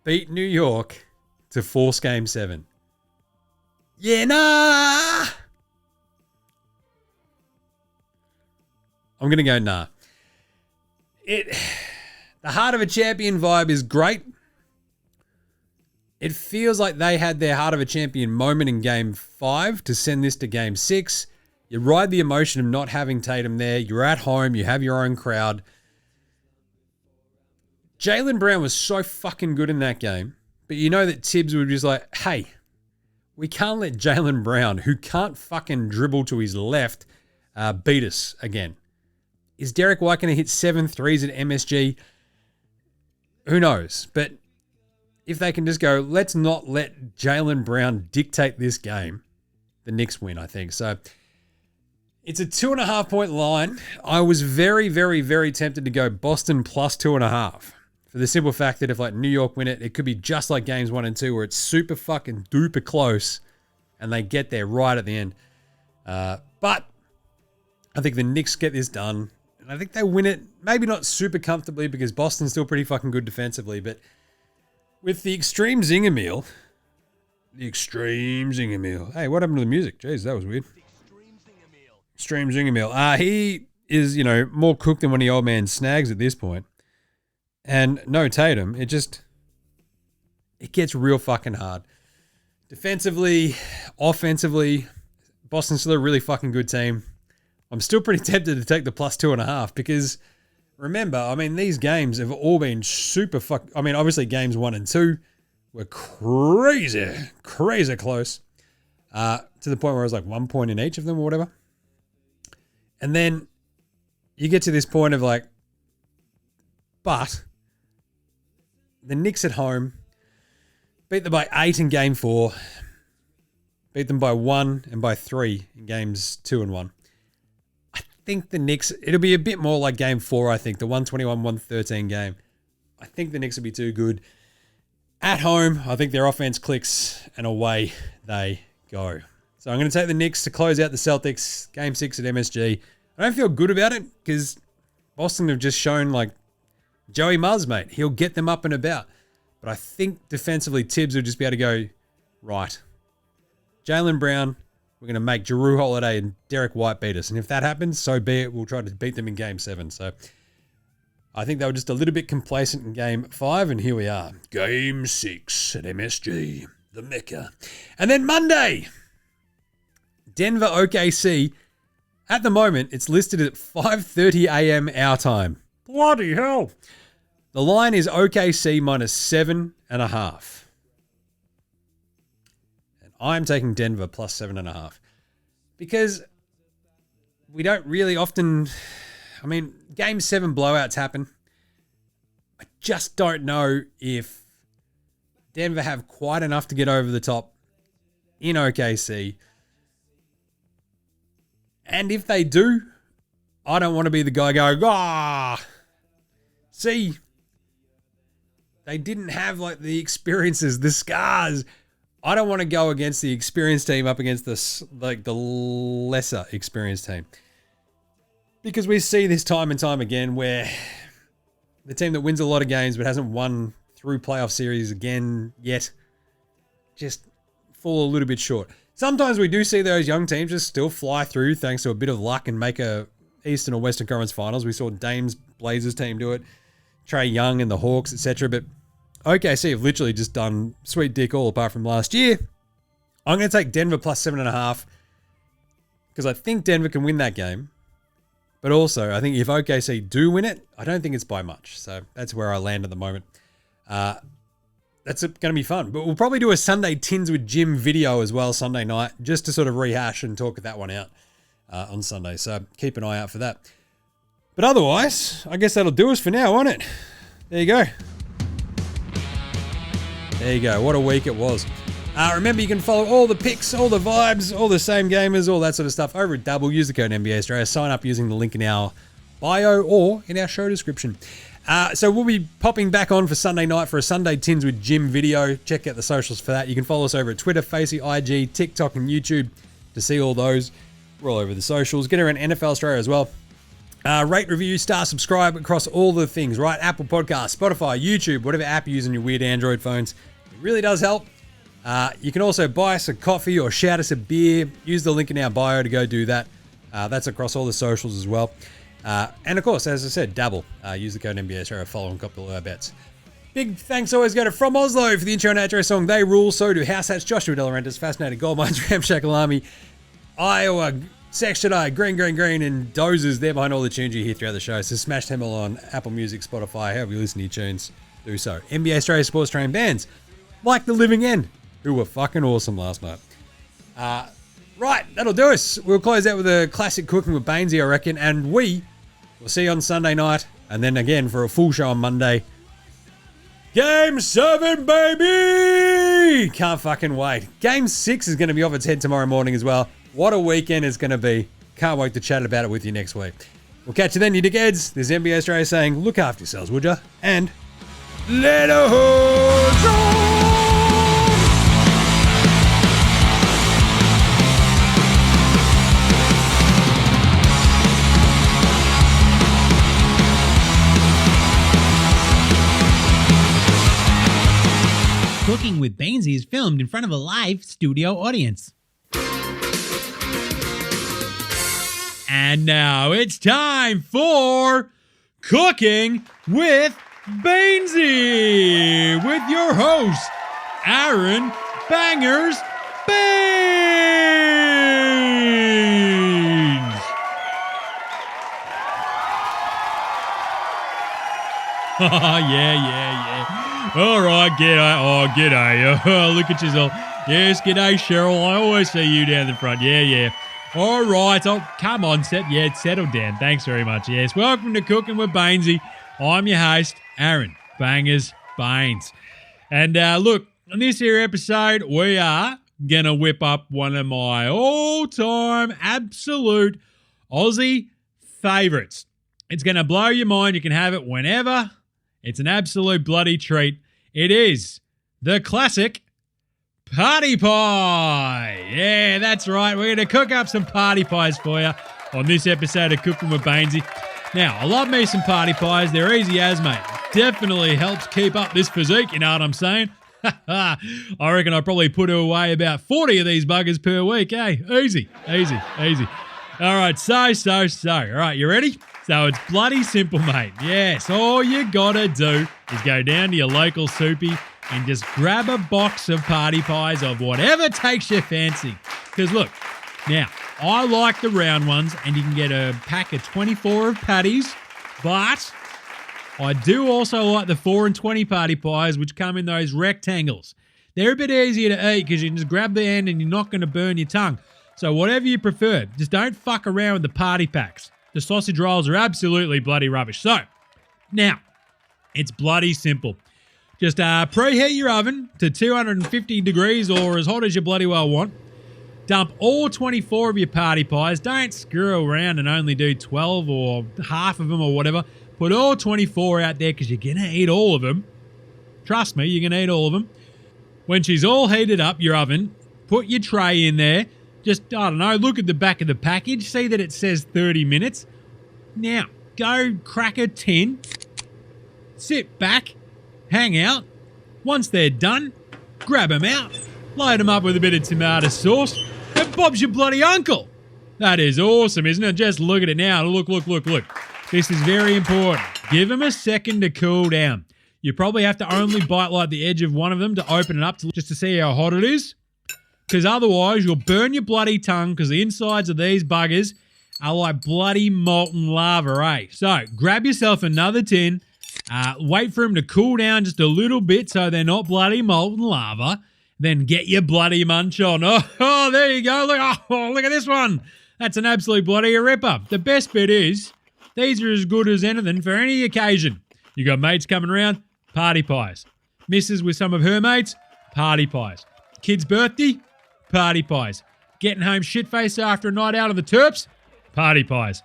beat New York to force Game 7? Yeah, nah. I'm going to go nah. The heart of a champion vibe is great. It feels like they had their heart of a champion moment in Game 5 to send this to Game 6. You ride the emotion of not having Tatum there. You're at home. You have your own crowd. Jaylen Brown was so fucking good in that game. But you know that Tibbs would just like, hey, we can't let Jaylen Brown, who can't fucking dribble to his left, beat us again. Is Derek White going to hit 7 threes at MSG? Who knows? But if they can just go, let's not let Jaylen Brown dictate this game, the Knicks win, I think. So it's a 2.5 point line. I was very, very, very tempted to go Boston plus 2.5 for the simple fact that if like New York win it, it could be just like games 1 and 2 where it's super fucking duper close and they get there right at the end. But I think the Knicks get this done. And I think they win it, maybe not super comfortably because Boston's still pretty fucking good defensively, but with the extreme zinger meal. Hey, what happened to the music? Jeez, that was weird. Extreme zinger meal. He is, more cooked than one of the old man snags at this point. And no Tatum. It gets real fucking hard. Defensively, offensively, Boston's still a really fucking good team. I'm still pretty tempted to take the plus 2.5 because remember, these games have all been super obviously games 1 and 2 were crazy close to the point where it was like 1 point in each of them or whatever. And then you get to this point of like, but the Knicks at home beat them by 8 in Game 4, beat them by 1 and by 3 in Games 2 and 1. I think the Knicks, it'll be a bit more like Game 4, I think, the 121-113 game. I think the Knicks will be too good. At home, I think their offense clicks and away they go. So I'm going to take the Knicks to close out the Celtics, Game 6 at MSG. I don't feel good about it because Boston have just shown, like, Joey Muzz, mate. He'll get them up and about. But I think defensively, Tibbs will just be able to go, right, Jaylen Brown, we're going to make Jrue Holiday and Derek White beat us. And if that happens, so be it. We'll try to beat them in Game 7. So I think they were just a little bit complacent in Game 5, and here we are. Game 6 at MSG, the Mecca. And then Monday, Denver OKC. At the moment, it's listed at 5:30 a.m. our time. Bloody hell. The line is OKC minus 7.5. And I'm taking Denver plus 7.5. Because we don't really often... I mean, Game 7 blowouts happen. I just don't know if Denver have quite enough to get over the top in OKC. And if they do, I don't want to be the guy going, see, they didn't have like the experiences, the scars. I don't want to go against the experienced team up against the lesser experienced team. Because we see this time and time again where the team that wins a lot of games but hasn't won through playoff series again yet just fall a little bit short. Sometimes we do see those young teams just still fly through thanks to a bit of luck and make a Eastern or Western Conference Finals. We saw Dame's Blazers team do it, Trae Young and the Hawks, etc. But OKC have literally just done sweet dick all apart from last year. I'm going to take Denver plus 7.5 because I think Denver can win that game. But also, I think if OKC do win it, I don't think it's by much. So that's where I land at the moment. That's going to be fun. But we'll probably do a Sunday Tins with Jim video as well Sunday night, just to sort of rehash and talk that one out on Sunday. So keep an eye out for that. But otherwise, I guess that'll do us for now, won't it? There you go. There you go. What a week it was. Remember, you can follow all the picks, all the vibes, all the same gamers, all that sort of stuff over at Double. Use the code NBA Australia. Sign up using the link in our bio or in our show description. So we'll be popping back on for Sunday night for a Sunday Tins with Jim video. Check out the socials for that. You can follow us over at Twitter, Facey, IG, TikTok, and YouTube to see all those. We're all over the socials. Get around NFL Australia as well. Rate, review, star, subscribe across all the things, right? Apple Podcasts, Spotify, YouTube, whatever app you use on your weird Android phones. It really does help. You can also buy us a coffee or shout us a beer. Use the link in our bio to go do that. That's across all the socials as well. And of course, as I said, dabble. Use the code NBA Australia, follow and copy all our bets. Big thanks always go to From Oslo for the intro and outro song They Rule. So do House Hats, Joshua Delarentis, Fascinating Gold Mines, Ramshackle Army, Iowa, Section I, Green, and Dozers. They're behind all the tunes you hear throughout the show. So smash them all on Apple Music, Spotify, however you listen to your tunes. Do so. NBA Australia sports train bands like The Living End, who were fucking awesome last night. Right, that'll do us. We'll close out with a classic Cooking with Bainesy, I reckon, and we'll see you on Sunday night, and then again for a full show on Monday. Game 7, baby! Can't fucking wait. Game 6 is going to be off its head tomorrow morning as well. What a weekend it's going to be. Can't wait to chat about it with you next week. We'll catch you then, you dickheads. This is NBA Australia saying, look after yourselves, would ya? And let it go! Cooking with Bainesy is filmed in front of a live studio audience. And now it's time for Cooking with Bainesy with your host, Aaron Bangers Baines. Oh, yeah. All right, g'day. Oh, g'day. Oh, look at yourself. Yes, g'day, Cheryl. I always see you down the front. Yeah. All right. Oh, come on, settle down. Thanks very much. Yes, welcome to Cooking with Bainesy. I'm your host, Aaron Bangers Baines. And look, on this here episode, we are going to whip up one of my all-time absolute Aussie favourites. It's going to blow your mind. You can have it whenever. It's an absolute bloody treat. It is the classic party pie. Yeah, that's right. We're going to cook up some party pies for you on this episode of Cooking with Bainesy. Now, I love me some party pies. They're easy as, mate. Definitely helps keep up this physique, you know what I'm saying? I reckon I probably put away about 40 of these buggers per week, eh? Easy. All right, so. All right, you ready? So it's bloody simple, mate. Yes, all you gotta do is go down to your local soupy and just grab a box of party pies of whatever takes your fancy. Because look, now, I like the round ones, and you can get a pack of 24 of patties, but I do also like the 4 and 20 party pies, which come in those rectangles. They're a bit easier to eat because you can just grab the end and you're not going to burn your tongue. So whatever you prefer, just don't fuck around with the party packs. The sausage rolls are absolutely bloody rubbish. So, now, it's bloody simple. Just preheat your oven to 250 degrees or as hot as you bloody well want. Dump all 24 of your party pies. Don't screw around and only do 12 or half of them or whatever. Put all 24 out there because you're going to eat all of them. Trust me, you're going to eat all of them. When she's all heated up, your oven, put your tray in there. Just, I don't know, look at the back of the package. See that it says 30 minutes. Now, go crack a tin. Sit back. Hang out. Once they're done, grab them out. Load them up with a bit of tomato sauce. And Bob's your bloody uncle. That is awesome, isn't it? Just look at it now. Look. This is very important. Give them a second to cool down. You probably have to only bite like the edge of one of them to open it up just to see how hot it is. Because otherwise, you'll burn your bloody tongue because the insides of these buggers are like bloody molten lava, eh? So, grab yourself another tin. Wait for them to cool down just a little bit so they're not bloody molten lava. Then get your bloody munch on. Oh, there you go. Look at this one. That's an absolute bloody ripper. The best bit is, these are as good as anything for any occasion. You got mates coming around, party pies. Missus with some of her mates, party pies. Kid's birthday, party pies. Getting home shit-faced after a night out of the Terps, party pies.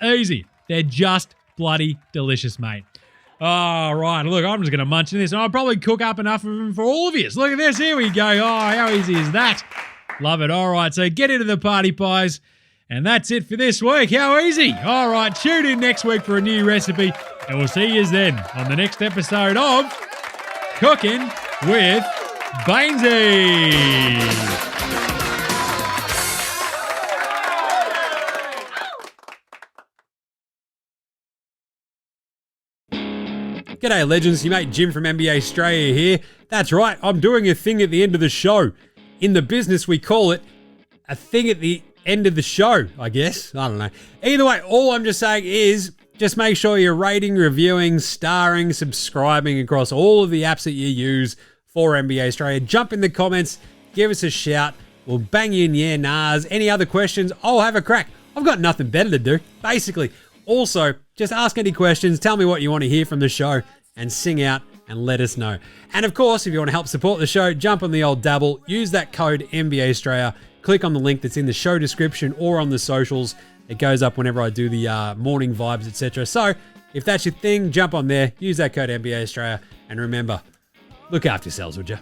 Easy. They're just bloody delicious, mate. All right, look, I'm just going to munch in this, and I'll probably cook up enough of them for all of you. Look at this. Here we go. Oh, how easy is that? Love it. All right, so get into the party pies, and that's it for this week. How easy. All right, tune in next week for a new recipe, and we'll see you then on the next episode of Cooking with Bainesy. G'day legends, your mate Jim from NBA Straya here. That's right, I'm doing a thing at the end of the show. In the business we call it a thing at the end of the show, I guess. I don't know. Either way, all I'm just saying is just make sure you're rating, reviewing, starring, subscribing across all of the apps that you use for NBA Straya. Jump in the comments, give us a shout. We'll bang you in yeah, nahs. Any other questions? I'll have a crack. I've got nothing better to do, basically. Also, just ask any questions, tell me what you want to hear from the show, and sing out and let us know. And of course, if you want to help support the show, jump on the old dabble, use that code NBA Straya, click on the link that's in the show description or on the socials. It goes up whenever I do the morning vibes, etc. So, if that's your thing, jump on there, use that code NBA Straya, and remember, look after yourselves, would you?